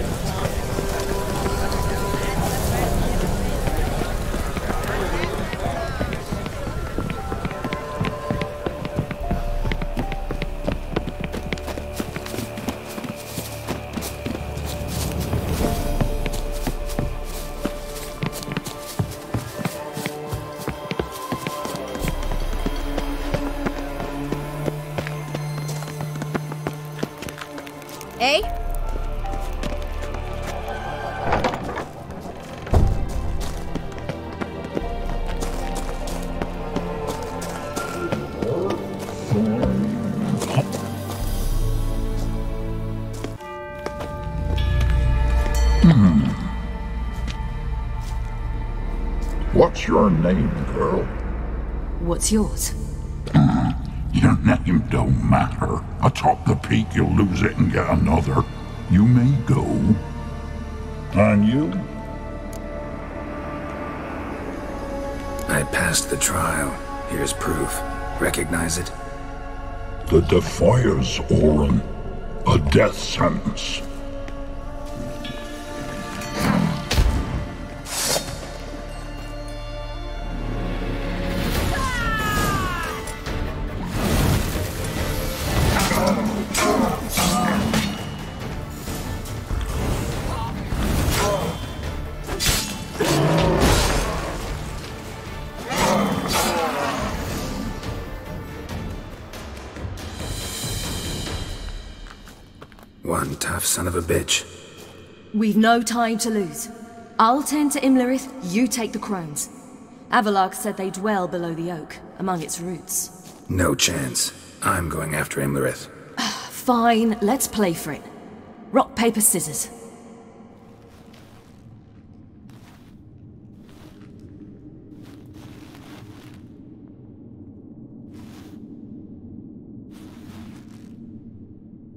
Eh? What's your name, girl? What's yours? Your name don't matter. Atop the peak, you'll lose it and get another. You may go. And you? I passed the trial. Here's proof. Recognize it? The Defier's Orin. A death sentence. One tough son of a bitch. We've no time to lose. I'll tend to Imlerith, you take the crones. Avalark said they dwell below the oak, among its roots. No chance. I'm going after Imlerith. Fine, let's play for it. Rock, paper, scissors.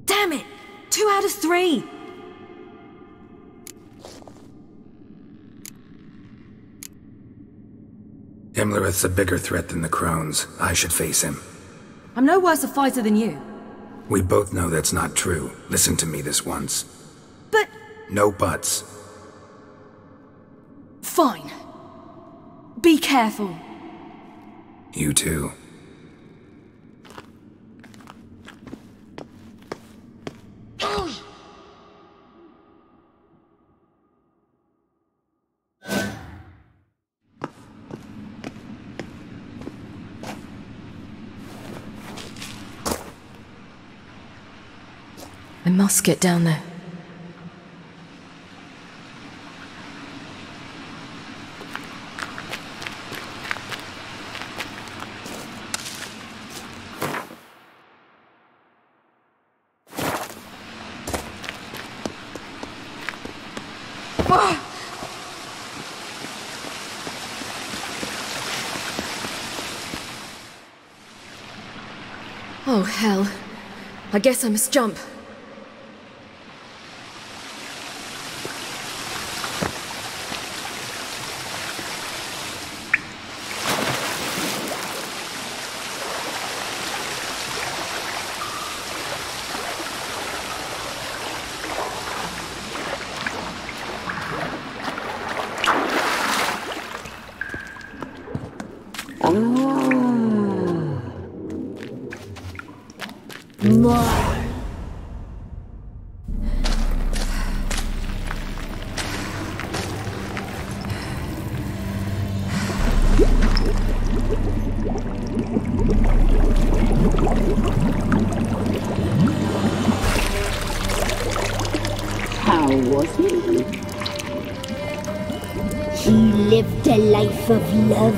Damn it! 2 out of 3! Imlerith's a bigger threat than the crones. I should face him. I'm no worse a fighter than you. We both know that's not true. Listen to me this once. But... No buts. Fine. Be careful. You too. I must get down there. Oh, hell. I guess I must jump. He lived a life of love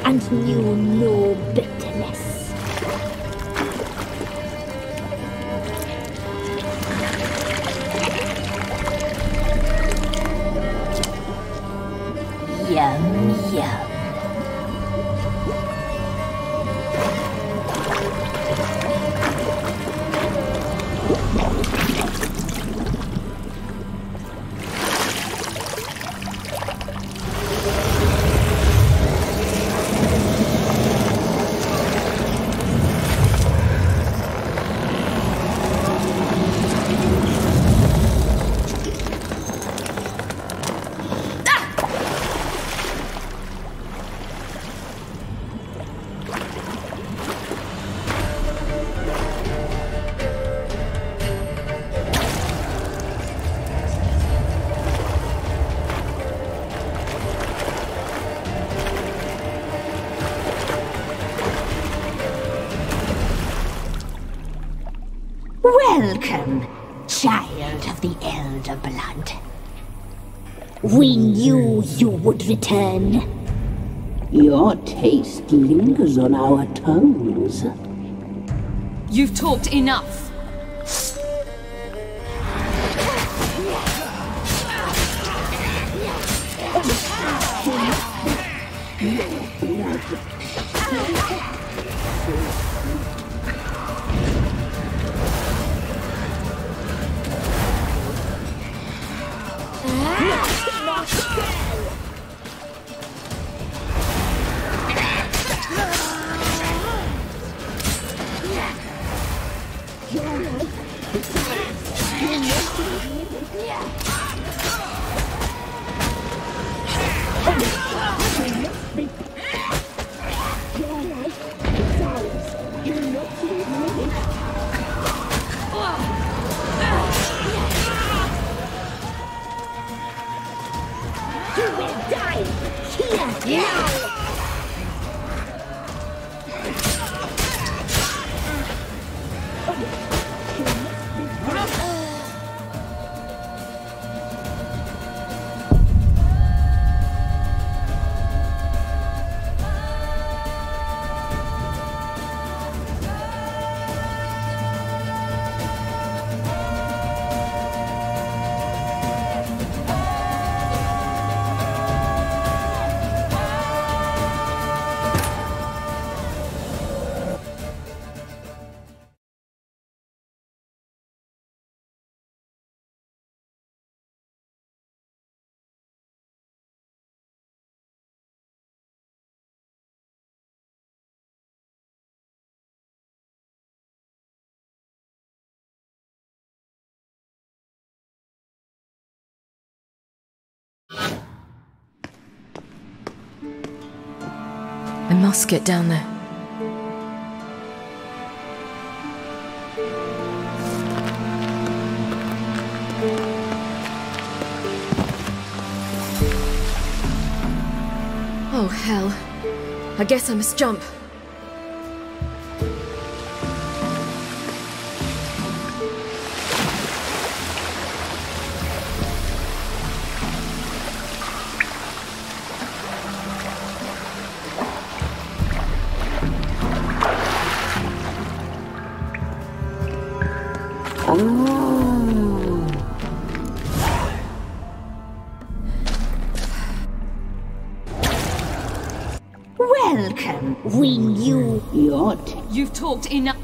and knew no bitterness. Yum, yum. Welcome, child of the Elder Blood. We knew you would return. Your taste lingers on our tongues. You've talked enough. I must get down there. Oh, hell. I guess I must jump. Welcome. We knew your You've talked enough.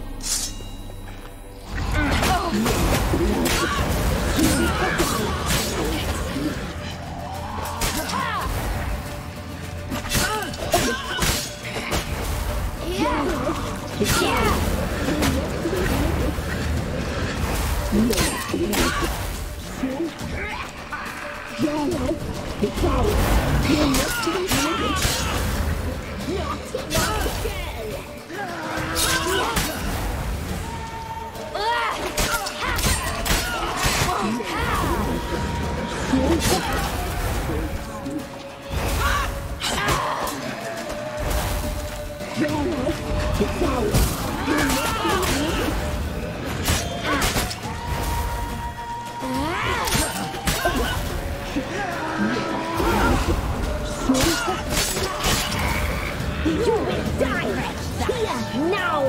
You will die here now!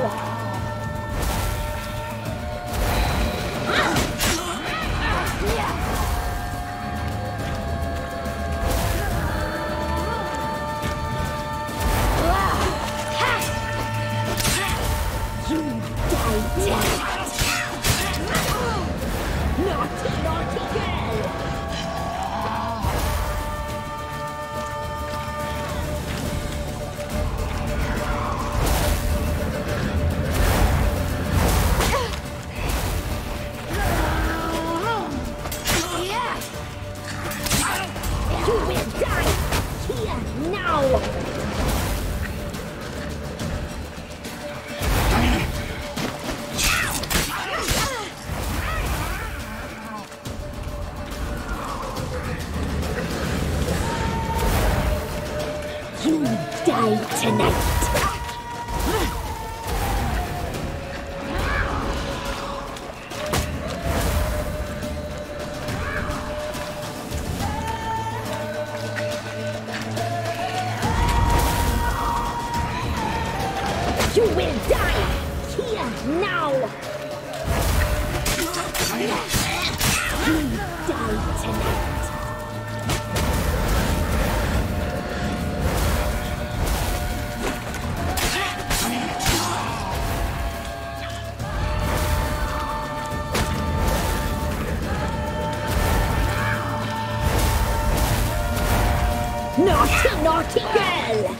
Naughty girl!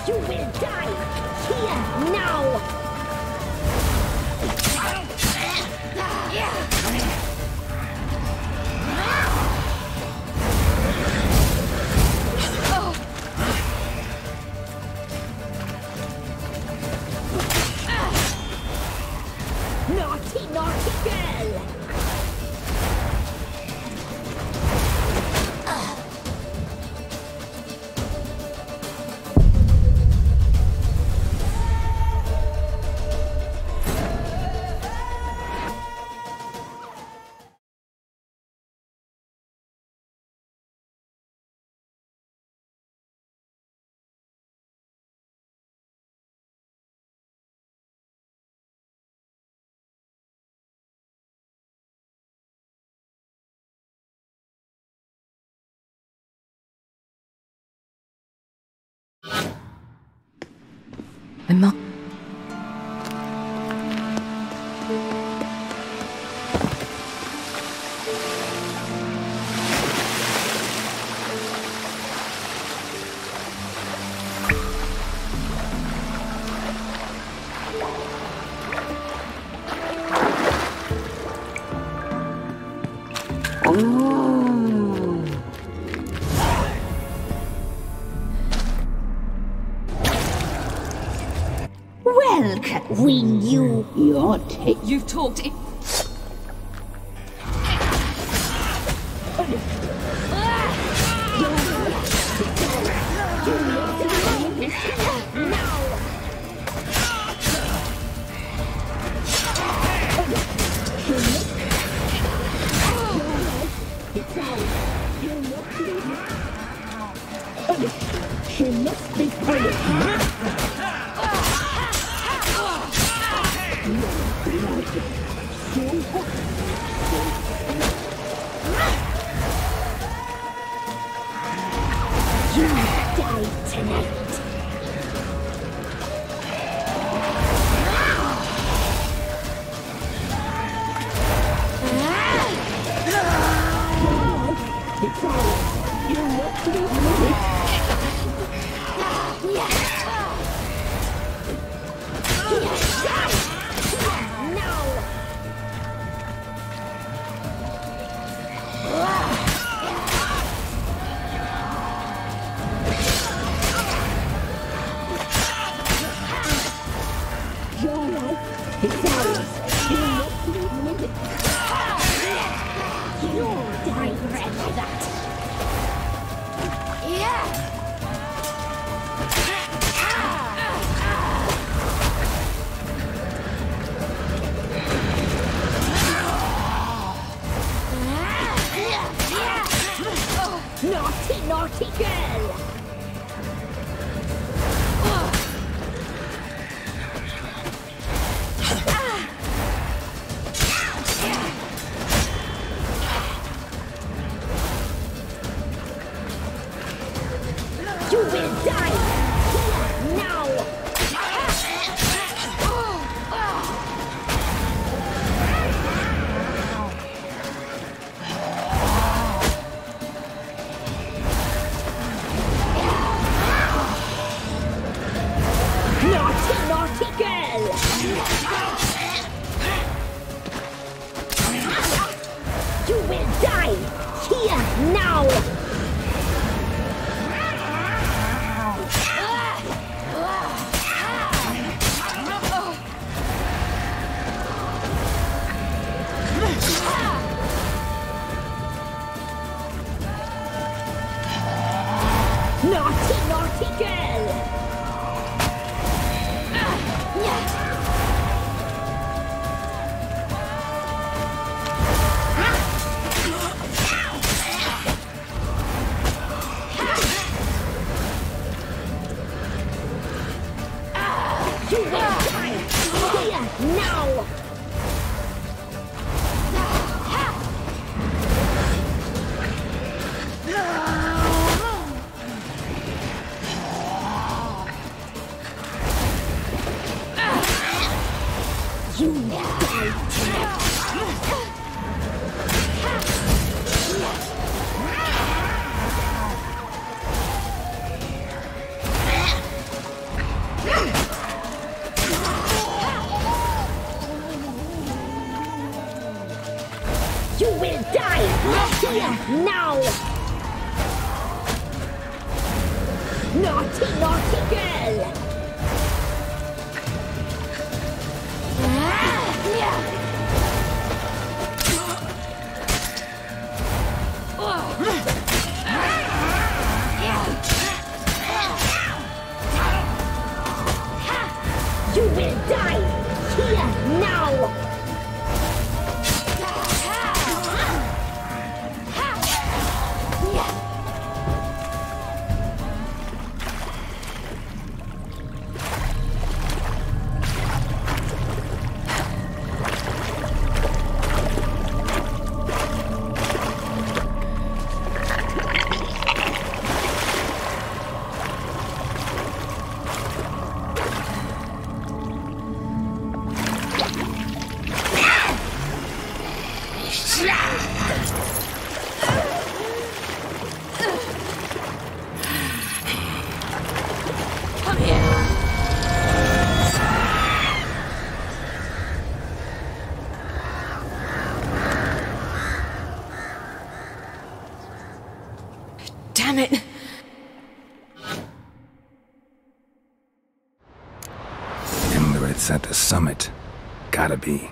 You will die here now! Naughty girl! Emma. We knew your taste. You've talked it. She must be punished. You die tonight. naughty girl! You will die! Here, now! Naughty, naughty girl! You will die! Here, now! Naughty, naughty girl! You will die! Here, now! You will die! You will die! Here, now! Naughty, naughty girl! You will die! Here, now! Come here! Damn it! Ember, it's at the summit. Gotta be.